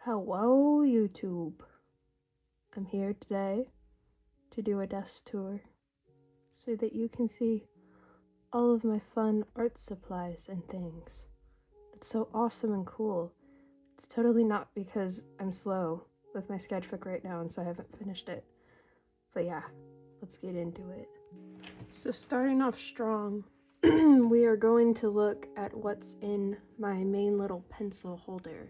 Hello, YouTube. I'm here today to do a desk tour so that you can see all of my fun art supplies and things. It's so awesome and cool. It's totally not because I'm slow with my sketchbook right now and so I haven't finished it. But yeah, let's get into it. So starting off strong, we are going to look at what's in my main little pencil holder.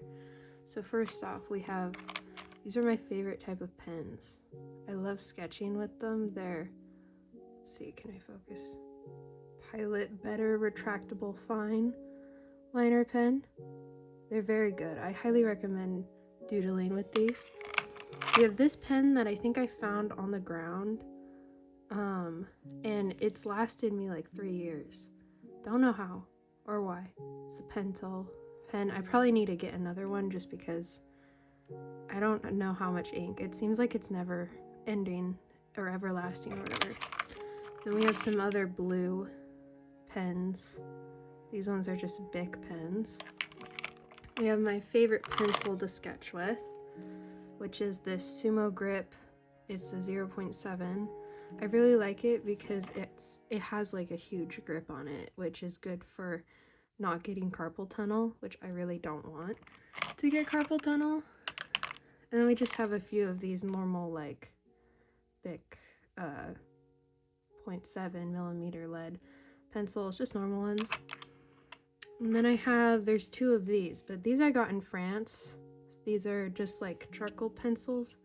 So first off, these are my favorite type of pens. I love sketching with them. They're, let's see, can I focus? Pilot Better Retractable Fine Liner Pen. They're very good. I highly recommend doodling with these. We have this pen that I think I found on the ground, and it's lasted me like 3 years. Don't know how or why. It's the Pentel pen. I probably need to get another one just because I don't know how much ink. It seems like it's never ending or everlasting or whatever. Then we have some other blue pens. These ones are just Bic pens. We have my favorite pencil to sketch with, which is this Sumo Grip. It's a 0.7. I really like it because it has like a huge grip on it, which is good for not getting carpal tunnel, which I really don't want to get carpal tunnel. And then we just have a few of these normal like Bic 0.7 millimeter lead pencils, just normal ones. And then there's two of these, but these I got in France. These are just like charcoal pencils,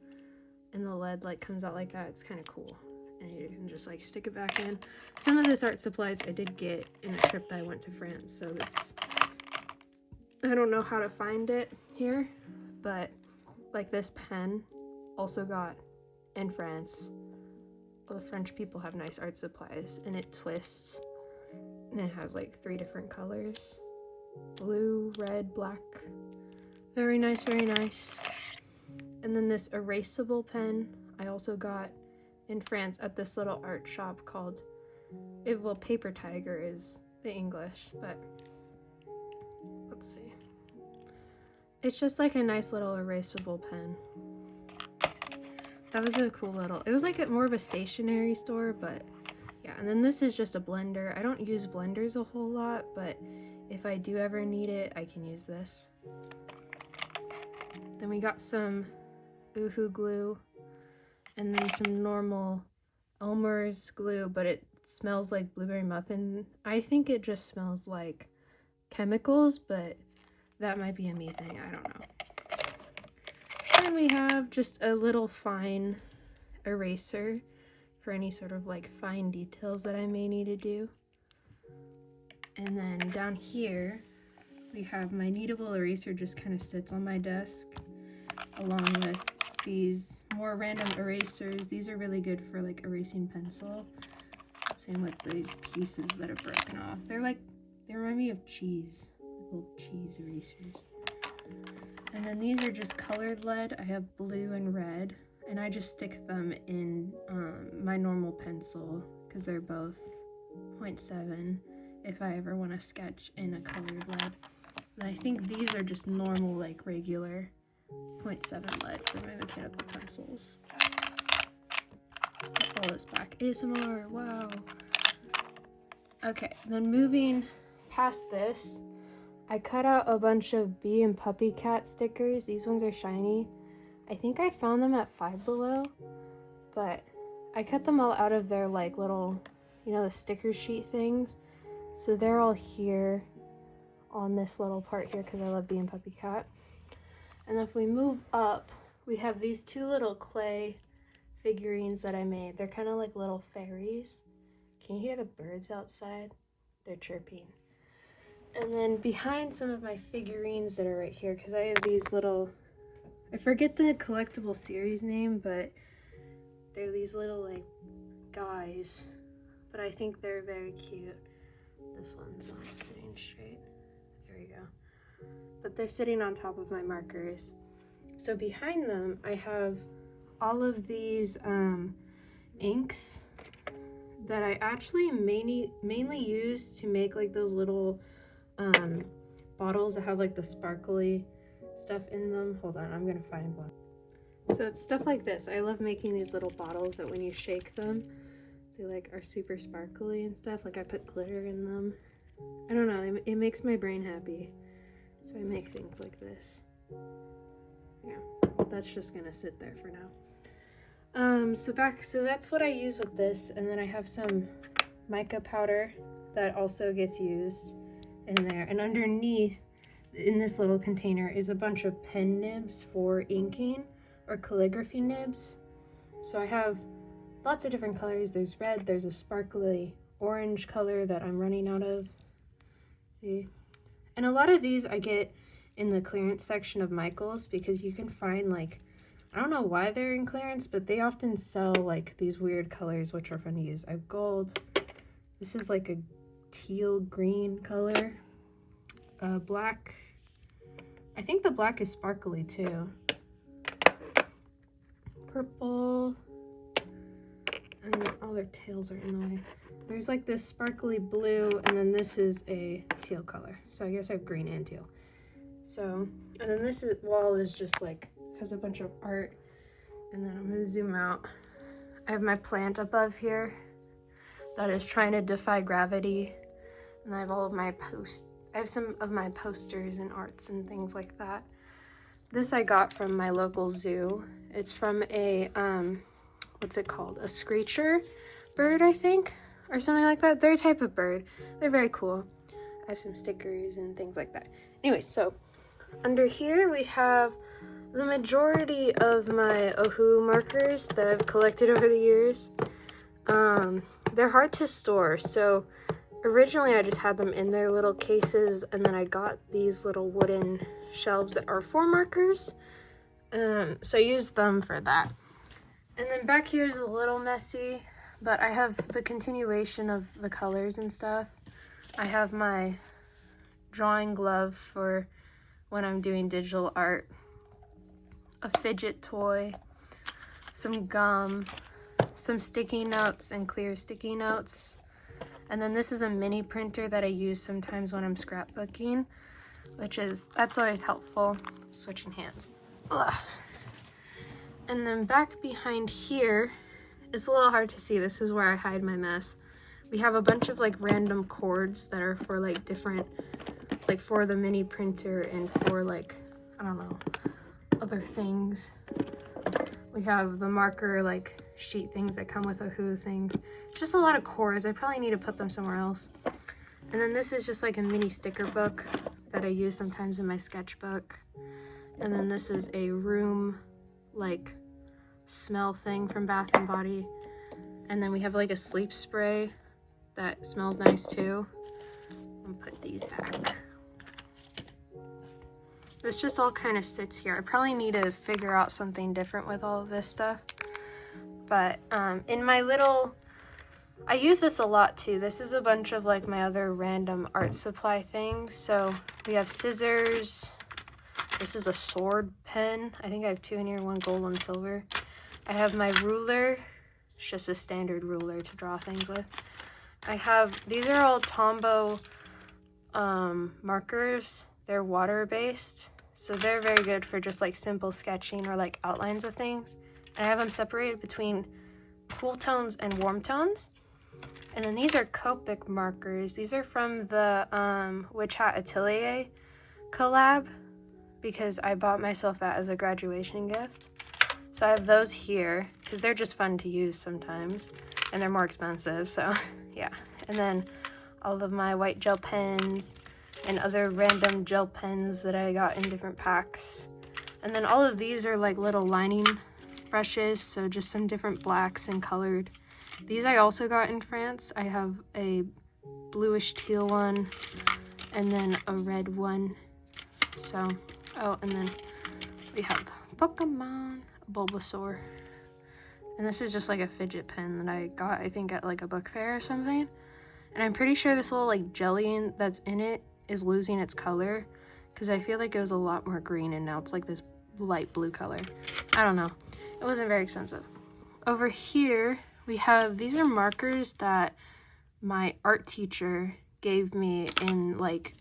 and the lead like comes out like that. It's kind of cool, and you can just like stick it back in. Some of this art supplies I did get in a trip that I went to France, so I don't know how to find it here, but like this pen also got in France. Well, the French people have nice art supplies, and it twists, and it has like 3 different colors: blue, red, black. Very nice, very nice. And then this erasable pen I also got in France at this little art shop called, well, Paper Tiger is the English, but let's see. It's just like a nice little erasable pen. That was a cool little, it was like more of a stationery store, but yeah. And then this is just a blender. I don't use blenders a whole lot, but if I do ever need it, I can use this. Then we got some Uhu glue, and then some normal Elmer's glue, but it smells like blueberry muffin. I think it just smells like chemicals, but that might be a me thing, I don't know. And we have just a little fine eraser for any sort of like fine details that I may need to do. And then down here we have my kneadable eraser, just kind of sits on my desk, along with these more random erasers. These are really good for like erasing pencil. Same with these pieces that are broken off. They remind me of cheese, little cheese erasers. And then these are just colored lead. I have blue and red, and I just stick them in my normal pencil because they're both 0.7 if I ever want to sketch in a colored lead. And I think these are just normal, like regular 0.7 lead for my mechanical pencils. I'll pull this back. ASMR, wow. Okay, then moving past this, I cut out a bunch of bee and puppy cat stickers. These ones are shiny. I think I found them at Five Below, but I cut them all out of their like little, the sticker sheet things. So they're all here on this little part here because I love bee and puppy cat. And if we move up, we have these 2 little clay figurines that I made. They're kind of like little fairies. Can you hear the birds outside? They're chirping. And then behind some of my figurines that are right here, because I have these little, I forget the collectible series name, but they're these little like guys, but I think they're very cute. This one's not sitting straight. There we go. But they're sitting on top of my markers. So behind them, I have all of these inks that I actually mainly use to make like those little bottles that have like the sparkly stuff in them. Hold on, I'm gonna find one. So it's stuff like this. I love making these little bottles that when you shake them, they like are super sparkly and stuff. Like I put glitter in them. I don't know, it makes my brain happy. So I make things like this. Yeah, that's just gonna sit there for now. So that's what I use with this, and then I have some mica powder that also gets used in there. And underneath, in this little container, is a bunch of pen nibs for inking or calligraphy nibs. So I have lots of different colors. There's red, there's a sparkly orange color that I'm running out of. See? And a lot of these I get in the clearance section of Michael's, because you can find, like, I don't know why they're in clearance, but they often sell like these weird colors which are fun to use. I have gold. This is like a teal green color. Black. I think the black is sparkly too. Purple. And all their tails are in the way. There's like this sparkly blue, and then this is a teal color. So I guess I have green and teal. So, and then this wall is just like, has a bunch of art. And then I'm gonna zoom out. I have my plant above here that is trying to defy gravity. And I have all of my I have some of my posters and arts and things like that. This I got from my local zoo. It's from a, what's it called? A screecher bird, I think, or something like that. They're a type of bird. They're very cool. I have some stickers and things like that. Anyway, so under here we have the majority of my Ohu markers that I've collected over the years. They're hard to store, so originally I just had them in their little cases, and then I got these little wooden shelves that are for markers. So I used them for that. And then back here is a little messy, but I have the continuation of the colors and stuff. I have my drawing glove for when I'm doing digital art, a fidget toy, some gum, some sticky notes and clear sticky notes. And then this is a mini printer that I use sometimes when I'm scrapbooking, that's always helpful. Switching hands. Ugh. And then back behind here, it's a little hard to see. This is where I hide my mess. We have a bunch of like random cords that are for like different, like for the mini printer and for like, I don't know, other things. We have the marker like sheet things that come with Ohu things. It's just a lot of cords. I probably need to put them somewhere else. And then this is just like a mini sticker book that I use sometimes in my sketchbook. And then this is a room like smell thing from Bath and Body. And then we have like a sleep spray that smells nice too. I'll put these back. This just all kind of sits here. I probably need to figure out something different with all of this stuff. But in my little, I use this a lot too. This is a bunch of like my other random art supply things. So we have scissors. This is a sword pen. I think I have two in here, one gold, one silver. I have my ruler. It's just a standard ruler to draw things with. I have, these are all Tombow markers. They're water-based, so they're very good for just like simple sketching or like outlines of things. And I have them separated between cool tones and warm tones. And then these are Copic markers. These are from the Witch Hat Atelier collab, because I bought myself that as a graduation gift. So I have those here because they're just fun to use sometimes, and they're more expensive, so yeah. And then all of my white gel pens and other random gel pens that I got in different packs. And then all of these are like little lining brushes, so just some different blacks and colored. These I also got in France. I have a bluish teal one and then a red one. So, oh, and then we have Pokemon, Bulbasaur. And this is just like a fidget pen that I got, I think, at like a book fair or something. And I'm pretty sure this little like jelly that's in it is losing its color, because I feel like it was a lot more green and now it's like this light blue color. I don't know. It wasn't very expensive. Over here, we have, these are markers that my art teacher gave me in like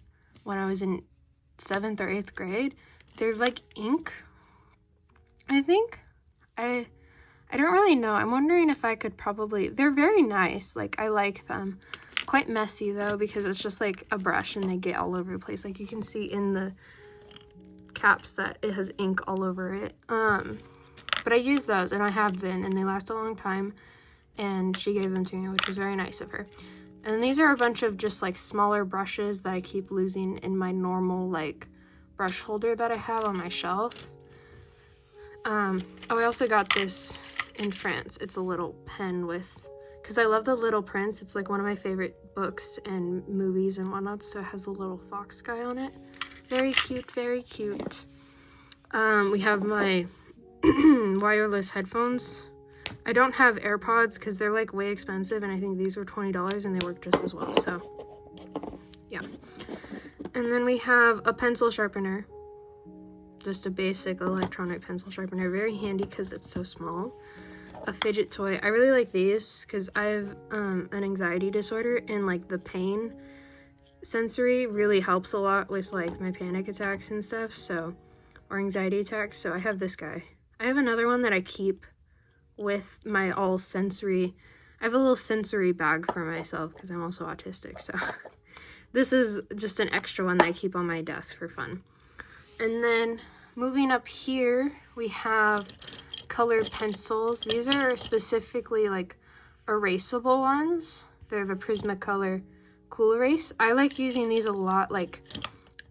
when I was in 7th or 8th grade. They're like ink, I think. I don't really know. I'm wondering if I could probably, they're very nice. Like, I like them. Quite messy though, because it's just like a brush and they get all over the place. Like you can see in the caps that it has ink all over it. But I use those, and I have been, and they last a long time, and she gave them to me, which was very nice of her. And these are a bunch of just like smaller brushes that I keep losing in my normal like brush holder that I have on my shelf. Oh, I also got this in France. It's a little pen with, because I love the Little Prince. It's like one of my favorite books and movies and whatnot, so it has a little fox guy on it. Very cute, very cute. We have my wireless headphones. I don't have AirPods because they're like way expensive, and I think these were $20 and they work just as well, so yeah. And then we have a pencil sharpener. Just a basic electronic pencil sharpener. Very handy because it's so small. A fidget toy. I really like these because I have an anxiety disorder, and like the pain sensory really helps a lot with like my panic attacks and stuff, so, or anxiety attacks. So I have this guy. I have another one that I keep with my all sensory. I have a little sensory bag for myself because I'm also autistic, so this is just an extra one that I keep on my desk for fun. And then moving up here, we have colored pencils. These are specifically like erasable ones. They're the Prismacolor Cool Erase. I like using these a lot, like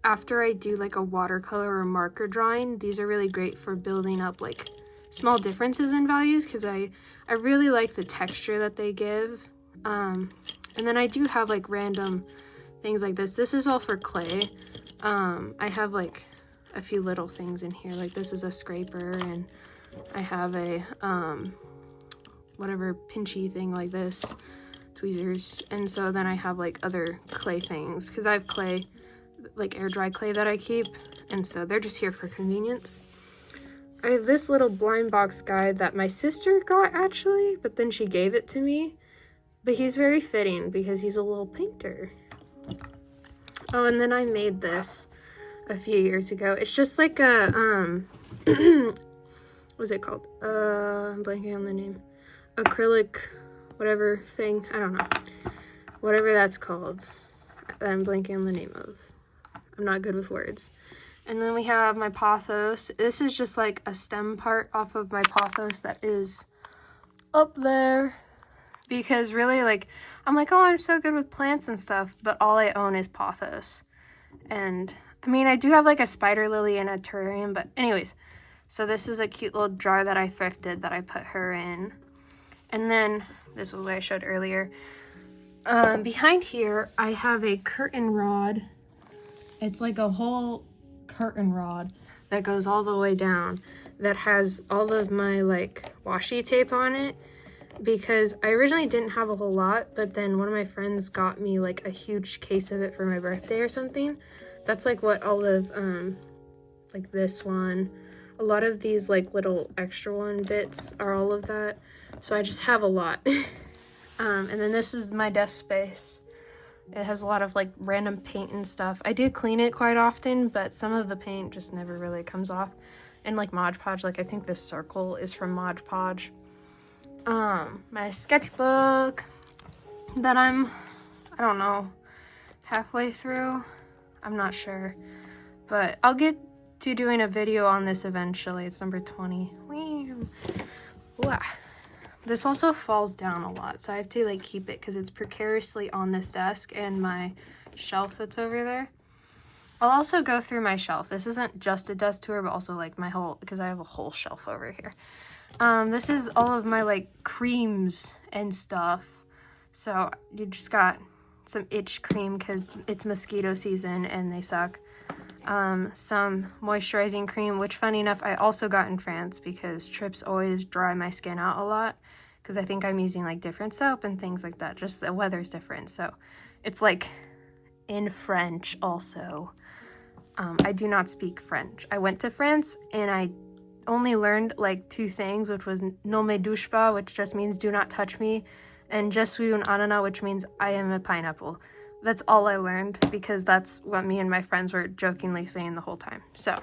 after I do like a watercolor or marker drawing. These are really great for building up like small differences in values, because I really like the texture that they give. And then I do have like random things like this. This is all for clay. I have like a few little things in here, like this is a scraper, and I have a whatever pinchy thing like this, tweezers. And so then I have like other clay things, because I have clay, like air dry clay that I keep, and so they're just here for convenience. I have this little blind box guide that my sister got actually, but then she gave it to me, but he's very fitting because he's a little painter. Oh, and then I made this a few years ago. It's just like a what's it called? I'm blanking on the name. Acrylic whatever thing. I don't know. Whatever that's called. I'm blanking on the name of. I'm not good with words. And then we have my pothos. This is just like a stem part off of my pothos that is up there. Because really, like, I'm like, oh, I'm so good with plants and stuff, but all I own is pothos. And I mean, I do have like a spider lily in a terrarium, but anyways. So this is a cute little jar that I thrifted that I put her in. And then, this was what I showed earlier. Behind here, I have a curtain rod. It's like a whole curtain rod that goes all the way down that has all of my like washi tape on it, because I originally didn't have a whole lot, but then one of my friends got me like a huge case of it for my birthday or something. That's like what all of like this one, a lot of these like little extra one bits are all of that, so I just have a lot. And then this is my desk space. It has a lot of like random paint and stuff. I do clean it quite often, but some of the paint just never really comes off. And like Mod Podge, like I think this circle is from Mod Podge. My sketchbook that I don't know, halfway through. I'm not sure, but I'll get to doing a video on this eventually. It's number 20. Wow. This also falls down a lot, so I have to like keep it because it's precariously on this desk and my shelf that's over there. I'll also go through my shelf. This isn't just a desk tour, but also like my whole, because I have a whole shelf over here. This is all of my like creams and stuff. So you just got some itch cream because it's mosquito season and they suck. Some moisturizing cream, which funny enough, I also got in France because trips always dry my skin out a lot, because I think I'm using like different soap and things like that. Just the weather's different, so it's like in French also. I do not speak French. I went to France and I only learned like 2 things, which was "ne me touche pas," which just means "do not touch me," and "je suis un ananas," which means "I am a pineapple." That's all I learned because that's what me and my friends were jokingly saying the whole time. So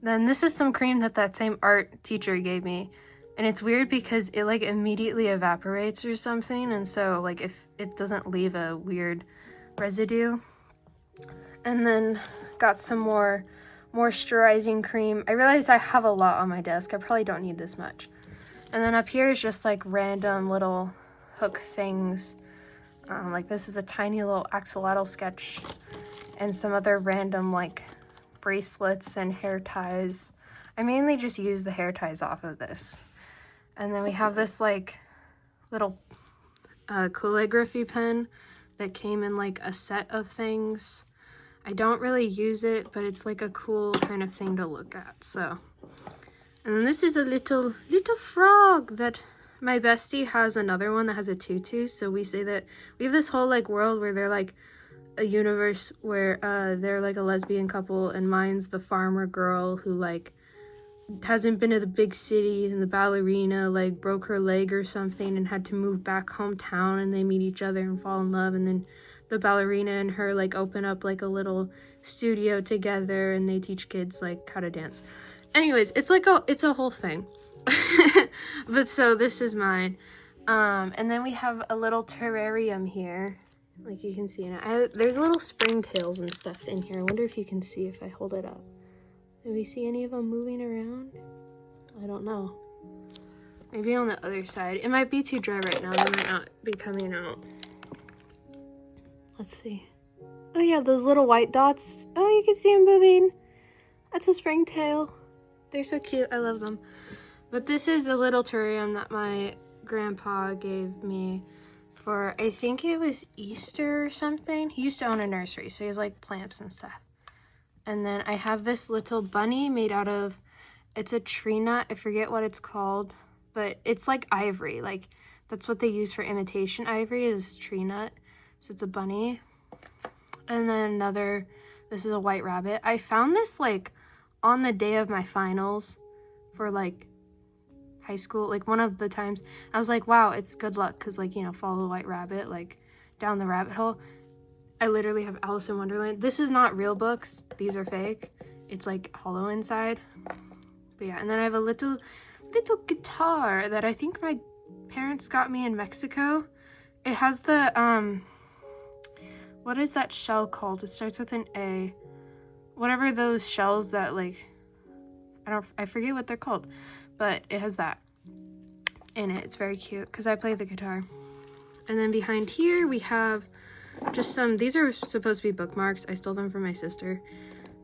Then this is some cream that same art teacher gave me. And it's weird because it like immediately evaporates or something. And so like if it doesn't leave a weird residue. And then got some more moisturizing cream. I realized I have a lot on my desk. I probably don't need this much. And then up here is just like random little hook things. Like this is a tiny little axolotl sketch and some other random like bracelets and hair ties. I mainly just use the hair ties off of this. And then we have this like little calligraphy pen that came in like a set of things. I don't really use it, but it's like a cool kind of thing to look at. So, and then this is a little frog that my bestie has another one that has a tutu. So we say that we have this whole like world where they're like a universe where they're like a lesbian couple, and mine's the farmer girl who like hasn't been to the big city, and the ballerina like broke her leg or something and had to move back hometown, and they meet each other and fall in love, and then the ballerina and her like open up like a little studio together and they teach kids like how to dance. Anyways, it's a whole thing. But so this is mine. And then we have a little terrarium here. Like you can see in it. There's little springtails and stuff in here. I wonder if you can see if I hold it up. Do we see any of them moving around? I don't know. Maybe on the other side. It might be too dry right now. They might not be coming out. Let's see. Oh yeah, those little white dots. Oh, you can see them moving. That's a springtail. They're so cute. I love them. But this is a little terrarium that my grandpa gave me for, I think it was Easter or something. He used to own a nursery, so he has like plants and stuff. And then I have this little bunny made out of, it's a tree nut. I forget what it's called, but it's like ivory. Like that's what they use for imitation ivory is tree nut. So it's a bunny. And then this is a white rabbit. I found this like on the day of my finals for like high school, like one of the times. I was like, wow, it's good luck because like, you know, follow the white rabbit, like down the rabbit hole. I literally have Alice in Wonderland. This is not real books. These are fake. It's like hollow inside. But yeah, and then I have a little guitar that I think my parents got me in Mexico. It has the, what is that shell called? It starts with an A. Whatever those shells that like, I forget what they're called, but it has that in it. It's very cute because I play the guitar. And then behind here we have just these are supposed to be bookmarks. I stole them from my sister,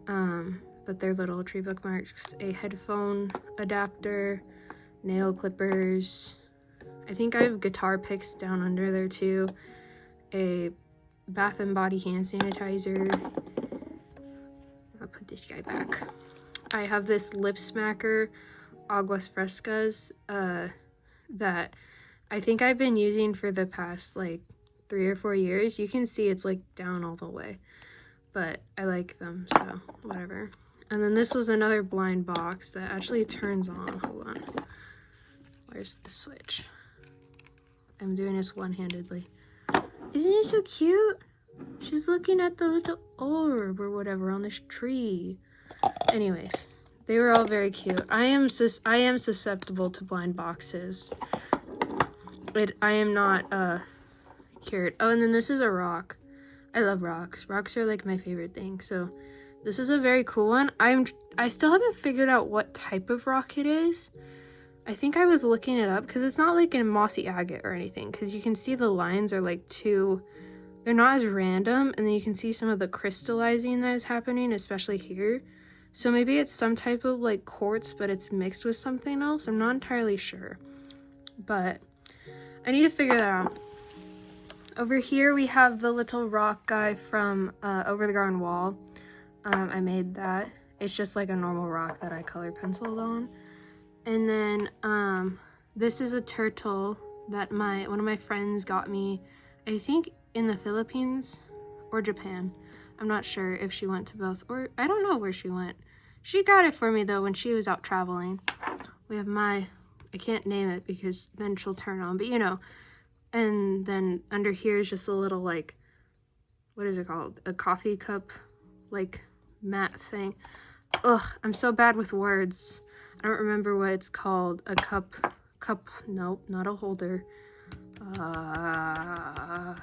but they're little tree bookmarks. A headphone adapter, nail clippers. I think I have guitar picks down under there too. A Bath and Body hand sanitizer. I'll put this guy back. I have this lip smacker, Aguas Frescas, that I think I've been using for the past like 3 or 4 years. You can see it's like down all the way, but I like them, so whatever. And then this was another blind box that actually turns on. Hold on. Where's the switch? I'm doing this one-handedly. Isn't it so cute? She's looking at the little orb or whatever on this tree. Anyways, they were all very cute. I am susceptible to blind boxes. I am not cured. Oh, and then this is a rock. I love rocks. Rocks are like my favorite thing. So this is a very cool one. I still haven't figured out what type of rock it is. I think I was looking it up because it's not like a mossy agate or anything, because you can see the lines are like they're not as random, and then you can see some of the crystallizing that is happening, especially here. So maybe it's some type of like quartz, but it's mixed with something else. I'm not entirely sure, but I need to figure that out. Over here we have the little rock guy from Over the Garden Wall. I made that. It's just like a normal rock that I color penciled on. And then this is a turtle that one of my friends got me, I think in the Philippines or Japan. I'm not sure if she went to both, or I don't know where she went. She got it for me though when she was out traveling. We have I can't name it because then she'll turn on, but you know. And then under here is just a little like, what is it called? A coffee cup like mat thing. Ugh, I'm so bad with words. I don't remember what it's called. A cup, nope, not a holder. I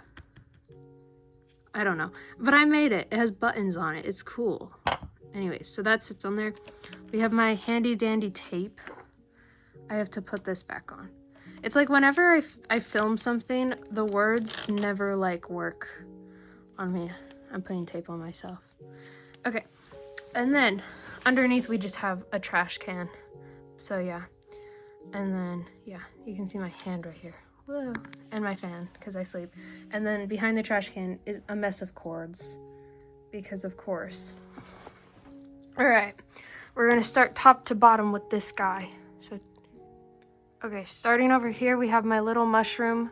don't know, but I made it. It has buttons on it. It's cool. Anyway, so that sits on there. We have my handy dandy tape. I have to put this back on. It's like whenever I film something, the words never like work on me. I'm putting tape on myself. Okay, and then underneath we just have a trash can. So yeah, and then yeah, you can see my hand right here. Whoa. And my fan, because I sleep. And then behind the trash can is a mess of cords, because of course. All right, we're gonna start top to bottom with this guy. So, okay, starting over here, we have my little mushroom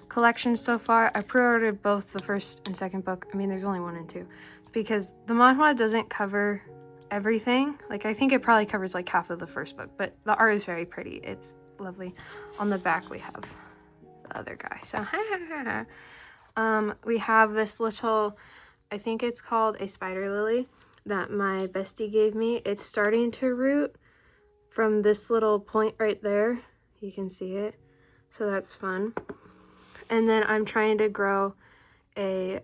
collection so far. I pre-ordered both the first and second book. I mean, there's only 1 and 2, because the manhwa doesn't cover everything. Like, I think it probably covers like half of the first book, but the art is very pretty. It's lovely. On the back, we have the other guy. So, we have this little, I think it's called a spider lily that my bestie gave me. It's starting to root from this little point right there. You can see it. So that's fun. And then I'm trying to grow a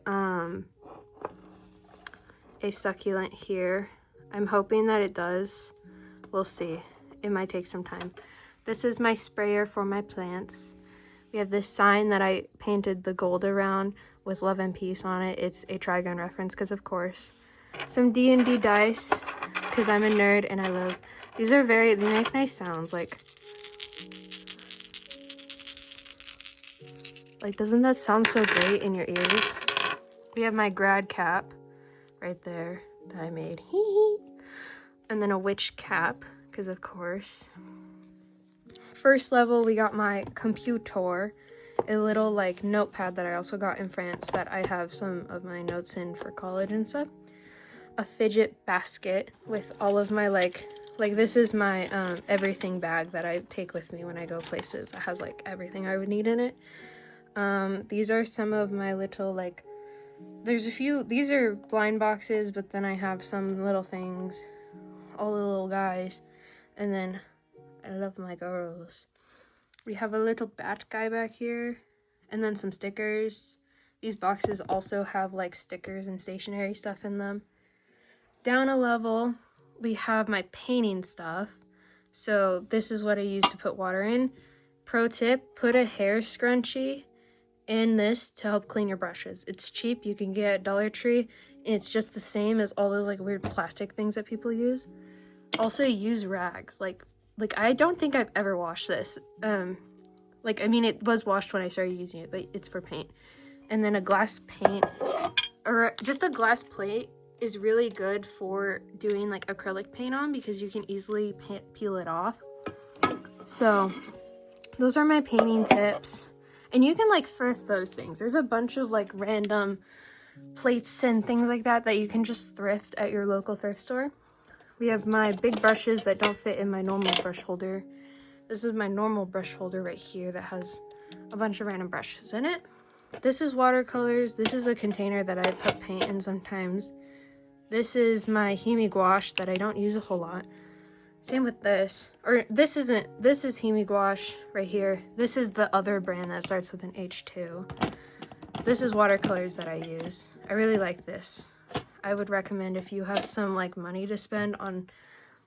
succulent here. I'm hoping that it does. We'll see. It might take some time. This is my sprayer for my plants. We have this sign that I painted the gold around with love and peace on it. It's a Trigun reference, because of course. Some D&D dice, because I'm a nerd and I love. These are they make nice sounds. Like, doesn't that sound so great in your ears? We have my grad cap right there that I made. And then a witch cap, because of course. First level, we got my computer, a little like notepad that I also got in France that I have some of my notes in for college and stuff. A fidget basket with all of my like this is my everything bag that I take with me when I go places. It has like everything I would need in it. These are some of my little like, there's a few, these are blind boxes, but then I have some little things, all the little guys, and then I love my girls. We have a little bat guy back here, and then some stickers. These boxes also have like stickers and stationery stuff in them. Down a level, we have my painting stuff. So this is what I use to put water in. Pro tip, put a hair scrunchie in this to help clean your brushes. It's cheap, you can get at Dollar Tree, and it's just the same as all those like weird plastic things that people use. Also use rags. Like I don't think I've ever washed this. I mean, it was washed when I started using it, but it's for paint. And then a glass paint, or just a glass plate, is really good for doing like acrylic paint on, because you can easily peel it off. So those are my painting tips. And you can like thrift those things. There's a bunch of like random plates and things like that that you can just thrift at your local thrift store. We have my big brushes that don't fit in my normal brush holder. This is my normal brush holder right here that has a bunch of random brushes in it. This is watercolors. This is a container that I put paint in sometimes. This is my Himi gouache that I don't use a whole lot. Same with this. Or this is Himi gouache right here. This is the other brand that starts with an H2. This is watercolors that I use. I really like this. I would recommend, if you have some like money to spend on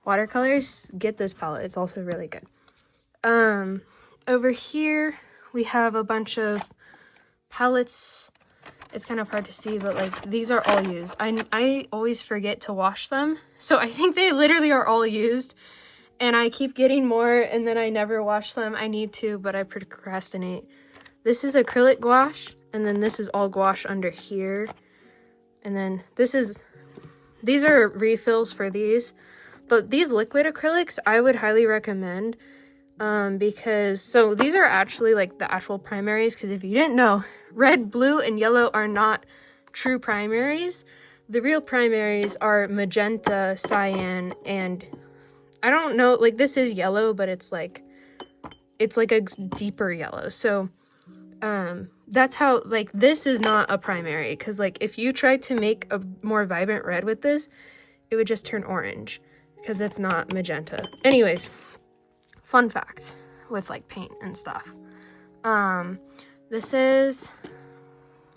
watercolors, get this palette. It's also really good. Over here we have a bunch of palettes. It's kind of hard to see, but like these are all used. I always forget to wash them, so I think they literally are all used, and I keep getting more and then I never wash them. I need to, but I procrastinate. This is acrylic gouache, and then this is all gouache under here, and then these are refills for these. But these liquid acrylics I would highly recommend, because so these are actually like the actual primaries, because if you didn't know, red, blue, and yellow are not true primaries. The real primaries are magenta, cyan, and I don't know, like this is yellow, but it's like a deeper yellow. So that's how, this is not a primary, because like if you try to make a more vibrant red with this, it would just turn orange because it's not magenta. Anyways, fun fact with like paint and stuff. This is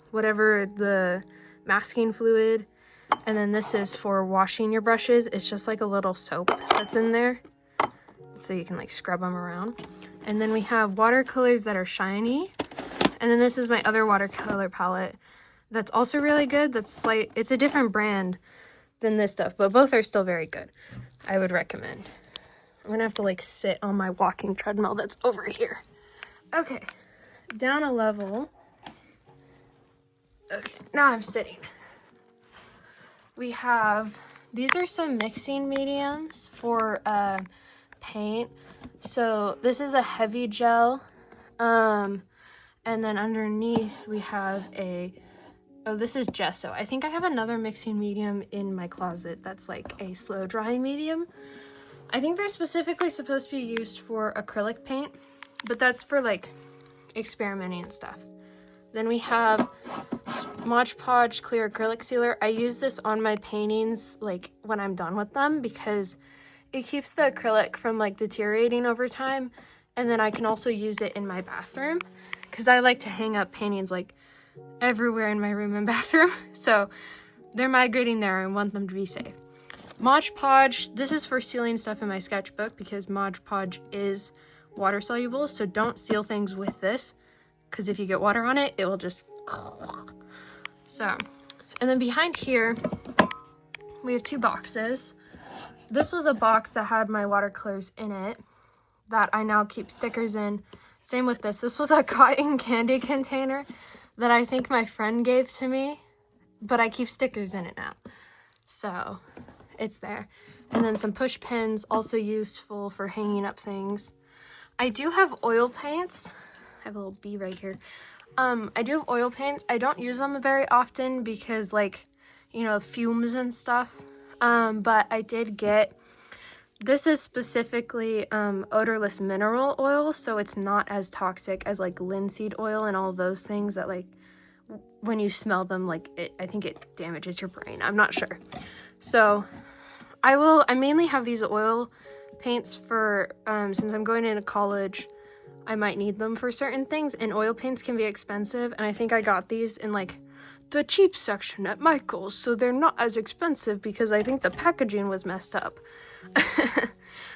whatever the masking fluid, and then this is for washing your brushes. It's just like a little soap that's in there, so you can like scrub them around. And then we have watercolors that are shiny, and then this is my other watercolor palette that's also really good. It's a different brand than this stuff, but both are still very good. I would recommend. I'm gonna have to like sit on my walking treadmill that's over here. Okay, down a level. Okay, now I'm sitting. We have, these are some mixing mediums for paint. So this is a heavy gel, and then underneath we have this is gesso. I think I have another mixing medium in my closet that's like a slow drying medium. I think they're specifically supposed to be used for acrylic paint, but that's for like experimenting and stuff. Then we have Mod Podge clear acrylic sealer. I use this on my paintings like when I'm done with them because it keeps the acrylic from like deteriorating over time, and then I can also use it in my bathroom because I like to hang up paintings like everywhere in my room and bathroom, so they're migrating there. I want them to be safe. Mod Podge, this is for sealing stuff in my sketchbook because Mod Podge is water soluble, so don't seal things with this because if you get water on it, it will just so. And then behind here we have two boxes. This was a box that had my watercolors in it that I now keep stickers in. Same with this. This was a cotton candy container that I think my friend gave to me, but I keep stickers in it now. So it's there. And then some push pins, also useful for hanging up things. I do have oil paints. I have a little bee right here. I do have oil paints. I don't use them very often because like, you know, fumes and stuff. But I did get, this is specifically odorless mineral oil, so it's not as toxic as like linseed oil and all those things that like when you smell them, like I think it damages your brain. I'm not sure. So I mainly have these oil paints for since I'm going into college, I might need them for certain things, and oil paints can be expensive, and I think I got these in like the cheap section at Michael's, so they're not as expensive because I think the packaging was messed up. I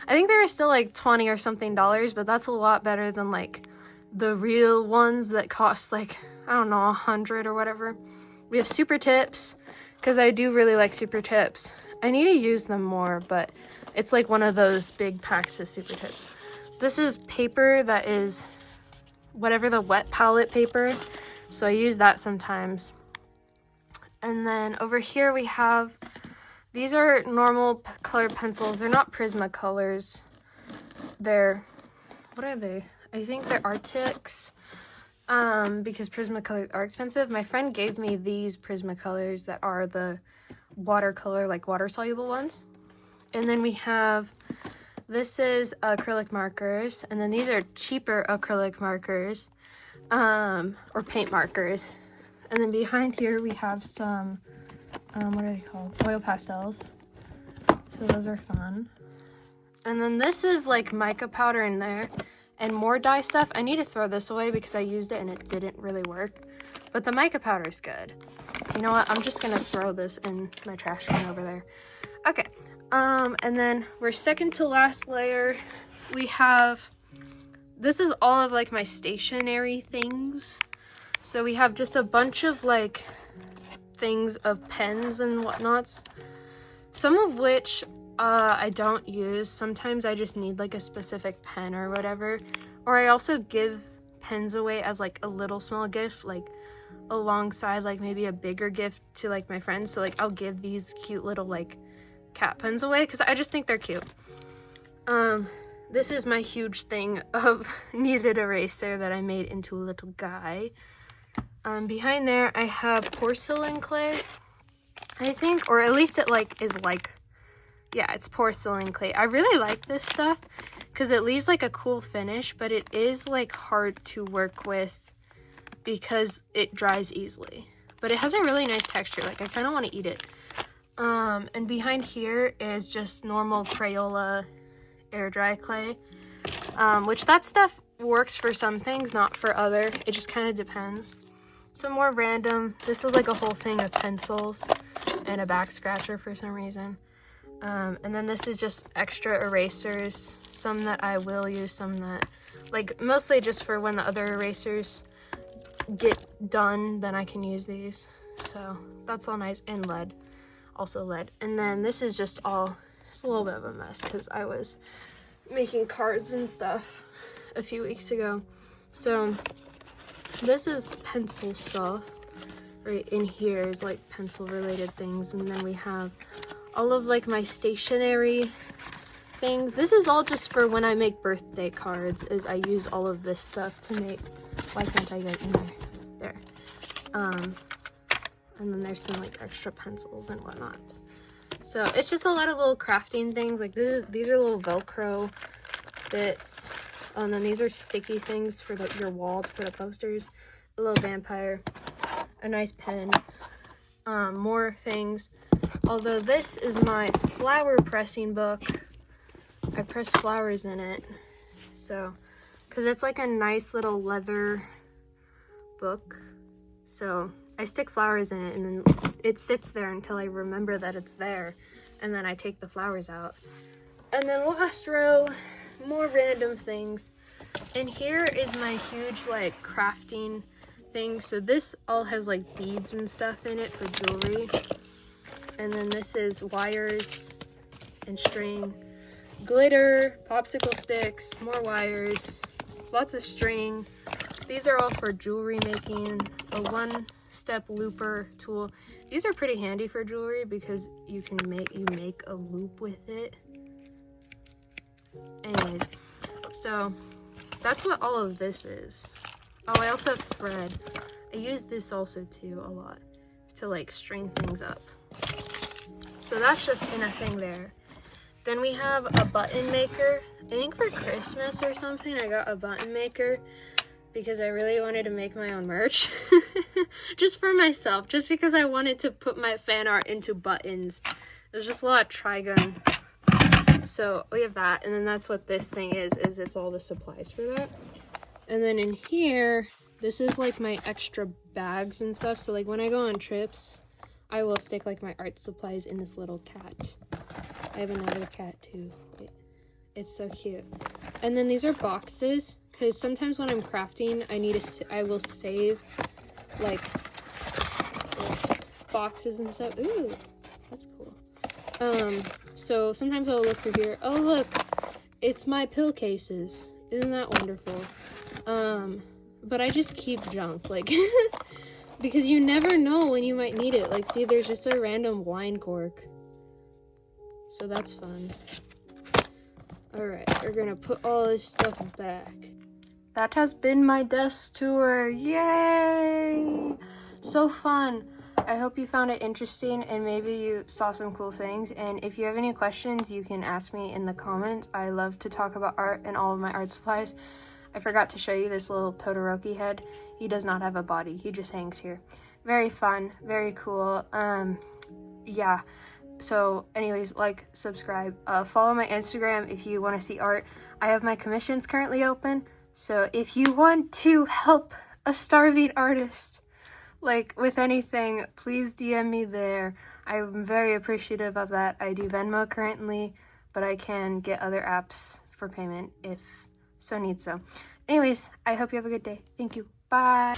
think they were still like $20 or something, but that's a lot better than like the real ones that cost like, I don't know, 100 or whatever. We have Super Tips because I do really like Super Tips. I need to use them more, but it's like one of those big packs of Super Tips. This is paper that is whatever the wet palette paper, so I use that sometimes. And then over here we have, these are normal colored pencils. They're not Prismacolors. They're, what are they? I think they're Arctics, because Prismacolors are expensive. My friend gave me these Prismacolors that are the watercolor, like water-soluble ones. And then we have, this is acrylic markers, and then these are cheaper acrylic markers, or paint markers. And then behind here we have some, what are they called? Oil pastels. So those are fun. And then this is like mica powder in there and more dye stuff. I need to throw this away because I used it and it didn't really work. But the mica powder is good. You know what? I'm just going to throw this in my trash can over there. Okay. And then we're second to last layer. We have, this is all of like my stationery things. So we have just a bunch of like things of pens and whatnots, some of which I don't use. Sometimes I just need like a specific pen or whatever, or I also give pens away as like a little small gift, like alongside like maybe a bigger gift to like my friends. So like I'll give these cute little like cat pens away because I just think they're cute. This is my huge thing of kneaded eraser that I made into a little guy. Behind there I have porcelain clay, I think, or at least it like is like, yeah, it's porcelain clay. I really like this stuff because it leaves like a cool finish, but it is like hard to work with because it dries easily. But it has a really nice texture. Like I kind of want to eat it. And behind here is just normal Crayola air dry clay, which that stuff works for some things, not for other. It just kind of depends. Some more random, this is like a whole thing of pencils and a back scratcher for some reason. And then this is just extra erasers, some that I will use, some that, like, mostly just for when the other erasers get done, then I can use these. So that's all nice. And lead, also lead. And then this is just all, it's a little bit of a mess because I was making cards and stuff a few weeks ago. So this is pencil stuff. Right in here is like pencil related things, and then we have all of like my stationery things. This is all just for when I make birthday cards, is I use all of this stuff to make. Why can't I get in there? There. And then there's some like extra pencils and whatnots. So it's just a lot of little crafting things. Like these are little Velcro bits. And then these are sticky things for your wall to put up posters. A little vampire. A nice pen. More things. Although this is my flower pressing book. I press flowers in it. So, because it's like a nice little leather book. So I stick flowers in it and then it sits there until I remember that it's there. And then I take the flowers out. And then last row, more random things. And here is my huge like crafting thing. So this all has like beads and stuff in it for jewelry. And then this is wires and string, glitter, popsicle sticks, more wires, lots of string. These are all for jewelry making. A one-step looper tool. These are pretty handy for jewelry because you make a loop with it. Anyways, so that's what all of this is. Oh, I also have thread. I use this also too a lot to like string things up. So that's just in a thing there. Then we have a button maker. I think for Christmas or something I got a button maker because I really wanted to make my own merch. Just for myself, just because I wanted to put my fan art into buttons. There's just a lot of Trigun. So we have that, and then that's what this thing is it's all the supplies for that. And then in here, this is like my extra bags and stuff. So like when I go on trips, I will stick like my art supplies in this little cat. I have another cat too. It's so cute. And then these are boxes, because sometimes when I'm crafting, I will save like boxes and stuff. Ooh, that's cool. So sometimes I'll look through here. Oh look, it's my pill cases. Isn't that wonderful? But I just keep junk, like, because you never know when you might need it. Like, see, there's just a random wine cork. So that's fun. Alright, we're gonna put all this stuff back. That has been my desk tour. Yay! So fun. I hope you found it interesting and maybe you saw some cool things. And if you have any questions, you can ask me in the comments. I love to talk about art and all of my art supplies. I forgot to show you this little Todoroki head. He does not have a body. He just hangs here. Very fun. Very cool. Yeah. So anyways, like, subscribe. Follow my Instagram if you want to see art. I have my commissions currently open. So if you want to help a starving artist, like with anything, please DM me there. I'm very appreciative of that. I do Venmo currently, but I can get other apps for payment if so needs so. Anyways, I hope you have a good day. Thank you. Bye.